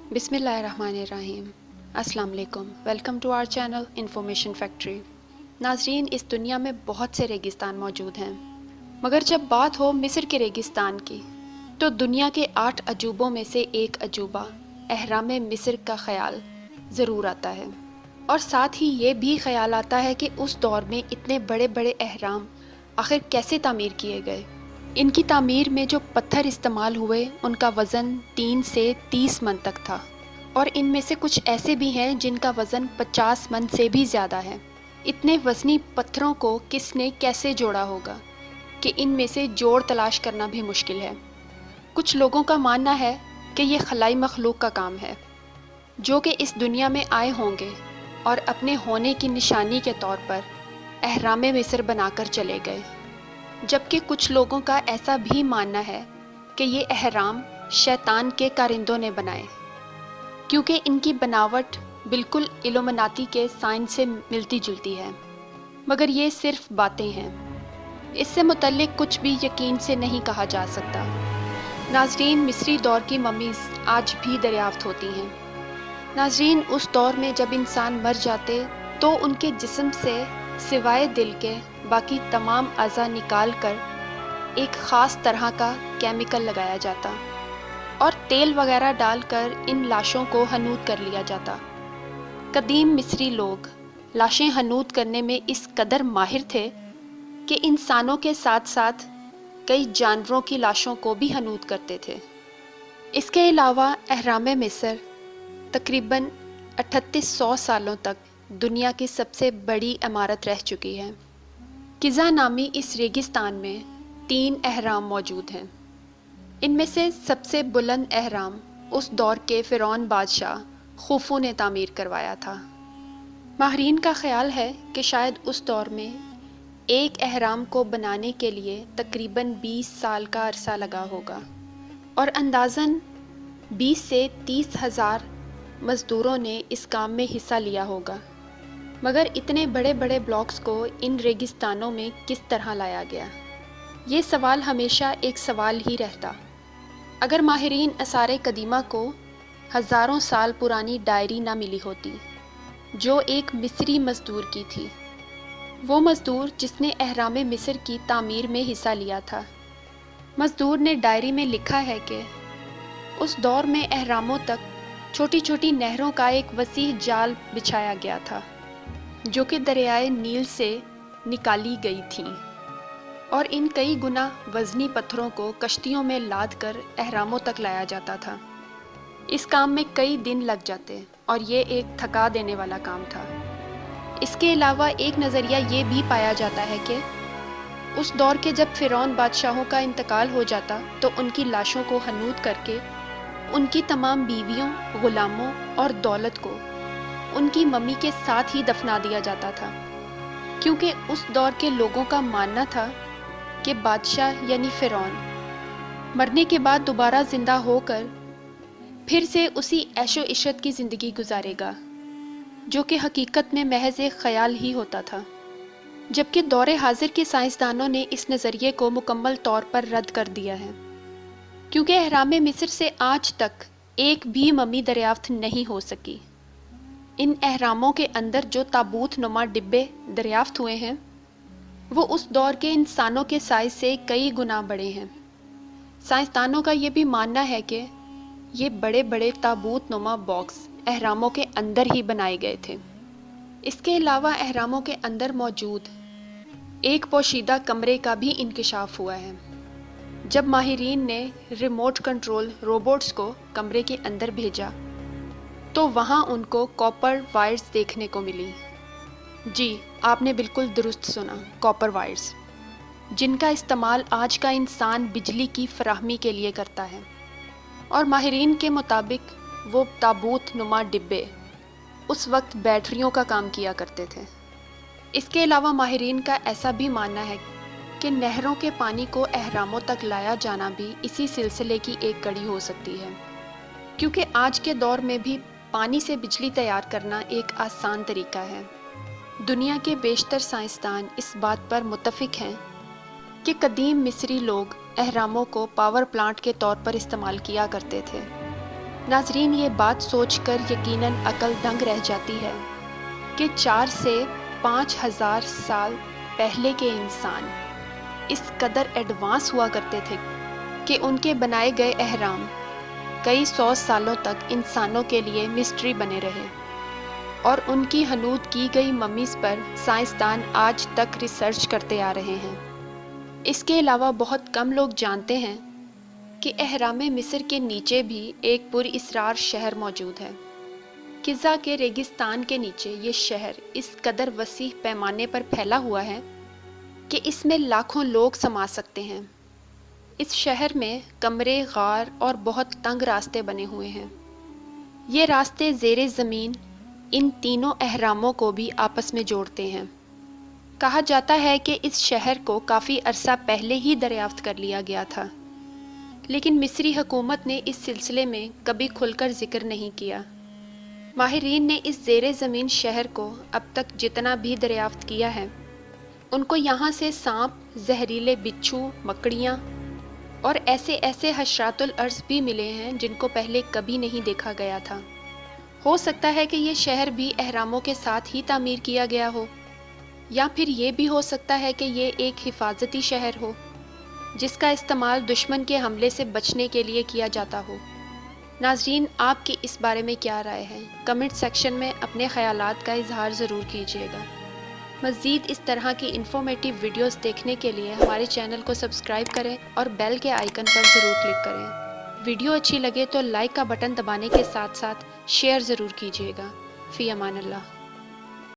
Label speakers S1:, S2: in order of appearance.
S1: बिस्मिल्लाहिर्रहमानिर्रहीम। अस्सलाम वालेकुम। Welcome to our channel information factory. नाजरीन, इस दुनिया में बहुत से रेगिस्तान मौजूद हैं, मगर जब बात हो मिस्र के रेगिस्तान की तो दुनिया के 8 अजूबों में से एक अजूबा एहराम मिस्र का ख्याल ज़रूर आता है। और साथ ही ये भी ख्याल आता है कि उस दौर में इतने बड़े बड़े एहराम आखिर कैसे तामीर किए गए। इनकी तामीर में जो पत्थर इस्तेमाल हुए उनका वज़न 3 से 30 मन तक था, और इनमें से कुछ ऐसे भी हैं जिनका वज़न 50 मन से भी ज़्यादा है। इतने वज़नी पत्थरों को किसने कैसे जोड़ा होगा कि इनमें से जोड़ तलाश करना भी मुश्किल है। कुछ लोगों का मानना है कि ये खलाई मखलूक का काम है, जो कि इस दुनिया में आए होंगे और अपने होने की निशानी के तौर पर एहराम मिस्र बनाकर चले गए। जबकि कुछ लोगों का ऐसा भी मानना है कि ये एहराम शैतान के कारिंदों ने बनाए, क्योंकि इनकी बनावट बिल्कुल इल्यूमिनाती के साइन से मिलती जुलती है। मगर ये सिर्फ बातें हैं, इससे मुतल्लिक कुछ भी यकीन से नहीं कहा जा सकता। नाजरीन, मिस्री दौर की मम्मीज़ आज भी दरियाफ्त होती हैं। नाजरीन, उस दौर में जब इंसान मर जाते तो उनके जिस्म से सिवाय दिल के बाकी तमाम अज़ा निकाल कर एक ख़ास तरह का केमिकल लगाया जाता और तेल वगैरह डालकर इन लाशों को हनूद कर लिया जाता। कदीम मिस्री लोग लाशें हनूद करने में इस कदर माहिर थे कि इंसानों के साथ साथ कई जानवरों की लाशों को भी हनूद करते थे। इसके अलावा एहराम मिस्र तकरीबन 3800 सालों तक दुनिया की सबसे बड़ी इमारत रह चुकी है। किज़ा नामी इस रेगिस्तान में 3 एहराम मौजूद हैं। इनमें से सबसे बुलंद एहराम उस दौर के फ़िरौन बादशाह खुफू ने तामीर करवाया था। माहरीन का ख्याल है कि शायद उस दौर में एक एहराम को बनाने के लिए तकरीबन 20 साल का अरसा लगा होगा, और अंदाज़न 20 से 30 हज़ार मज़दूरों ने इस काम में हिस्सा लिया होगा। मगर इतने बड़े बड़े ब्लॉक्स को इन रेगिस्तानों में किस तरह लाया गया, ये सवाल हमेशा एक सवाल ही रहता। अगर माहिरीन आसार कदीमा को हज़ारों साल पुरानी डायरी ना मिली होती जो एक मिस्री मज़दूर की थी, वो मज़दूर जिसने एहराम मिस्र की तामीर में हिस्सा लिया था, मज़दूर ने डायरी में लिखा है कि उस दौर में एहरामों तक छोटी छोटी नहरों का एक वसीह जाल बिछाया गया था, जो कि दरियाए नील से निकाली गई थीं, और इन कई गुना वज़नी पत्थरों को कश्तियों में लाद कर एहरामों तक लाया जाता था। इस काम में कई दिन लग जाते और ये एक थका देने वाला काम था। इसके अलावा एक नज़रिया ये भी पाया जाता है कि उस दौर के जब फ़िरौन बादशाहों का इंतकाल हो जाता तो उनकी लाशों को हनूद करके उनकी तमाम बीवियों, ग़ुलामों और दौलत को उनकी मम्मी के साथ ही दफना दिया जाता था, क्योंकि उस दौर के लोगों का मानना था कि बादशाह यानी फ़िरौन मरने के बाद दोबारा ज़िंदा होकर फिर से उसी ऐशो इशरत की ज़िंदगी गुजारेगा, जो कि हकीकत में महज एक ख़याल ही होता था। जबकि दौरे हाजिर के साइंसदानों ने इस नज़रिए को मुकम्मल तौर पर रद्द कर दिया है, क्योंकि एहराम मिस्र से आज तक एक भी मम्मी दरियाफ्त नहीं हो सकी। इन एहरामों के अंदर जो ताबूत नुमा डिब्बे दरियाफ्त हुए हैं, वो उस दौर के इंसानों के साइज़ से कई गुना बड़े हैं। साइंसदानों का ये भी मानना है कि ये बड़े बड़े ताबूत नुमा बॉक्स एहरामों के अंदर ही बनाए गए थे। इसके अलावा एहरामों के अंदर मौजूद एक पोशीदा कमरे का भी इंकशाफ हुआ है। जब माहिरीन ने रिमोट कंट्रोल रोबोट्स को कमरे के अंदर भेजा तो वहाँ उनको कॉपर वायर्स देखने को मिली। जी, आपने बिल्कुल दुरुस्त सुना, कॉपर वायर्स, जिनका इस्तेमाल आज का इंसान बिजली की फराहमी के लिए करता है। और माहिरीन के मुताबिक वो ताबूत नुमा डिब्बे उस वक्त बैटरियों का काम किया करते थे। इसके अलावा माहिरीन का ऐसा भी मानना है कि नहरों के पानी को एहरामों तक लाया जाना भी इसी सिलसिले की एक कड़ी हो सकती है, क्योंकि आज के दौर में भी पानी से बिजली तैयार करना एक आसान तरीका है। दुनिया के बेशतर साइंसदान इस बात पर मुत्तफिक हैं कि कदीम मिस्री लोग एहरामों को पावर प्लांट के तौर पर इस्तेमाल किया करते थे। नाजरीन, ये बात सोचकर यकीनन अकल दंग रह जाती है कि 4 से 5,000 साल पहले के इंसान इस कदर एडवांस हुआ करते थे कि उनके बनाए गए अहराम कई 100 सालों तक इंसानों के लिए मिस्ट्री बने रहे और उनकी हनूत की गई मम्मीज़ पर साइंसदान आज तक रिसर्च करते आ रहे हैं। इसके अलावा बहुत कम लोग जानते हैं कि अहराम मिस्र के नीचे भी एक पुरअसरार शहर मौजूद है। गिज़ा के रेगिस्तान के नीचे ये शहर इस कदर वसीह पैमाने पर फैला हुआ है कि इसमें लाखों लोग समा सकते हैं। इस शहर में कमरे, गार और बहुत तंग रास्ते बने हुए हैं। ये रास्ते ज़ेरे ज़मीन इन तीनों अहरामों को भी आपस में जोड़ते हैं। कहा जाता है कि इस शहर को काफ़ी अरसा पहले ही दरियाफ्त कर लिया गया था, लेकिन मिस्री हुकूमत ने इस सिलसिले में कभी खुलकर जिक्र नहीं किया। माहिरीन ने इस ज़ेरे ज़मीन शहर को अब तक जितना भी दरियाफ्त किया है, उनको यहाँ से सांप, जहरीले बिच्छू, मकड़ियाँ और ऐसे ऐसे हशरातुल अर्ज़ भी मिले हैं जिनको पहले कभी नहीं देखा गया था। हो सकता है कि ये शहर भी अहरामों के साथ ही तामीर किया गया हो, या फिर ये भी हो सकता है कि ये एक हिफाजती शहर हो जिसका इस्तेमाल दुश्मन के हमले से बचने के लिए किया जाता हो। नाजरीन, आपकी इस बारे में क्या राय है? कमेंट सेक्शन में अपने ख़यालात का इजहार ज़रूर कीजिएगा। मज़ीद इस तरह की इन्फॉर्मेटिव वीडियोस देखने के लिए हमारे चैनल को सब्सक्राइब करें और बेल के आइकन पर ज़रूर क्लिक करें। वीडियो अच्छी लगे तो लाइक का बटन दबाने के साथ साथ शेयर ज़रूर कीजिएगा। फ़ी अमान अल्लाह।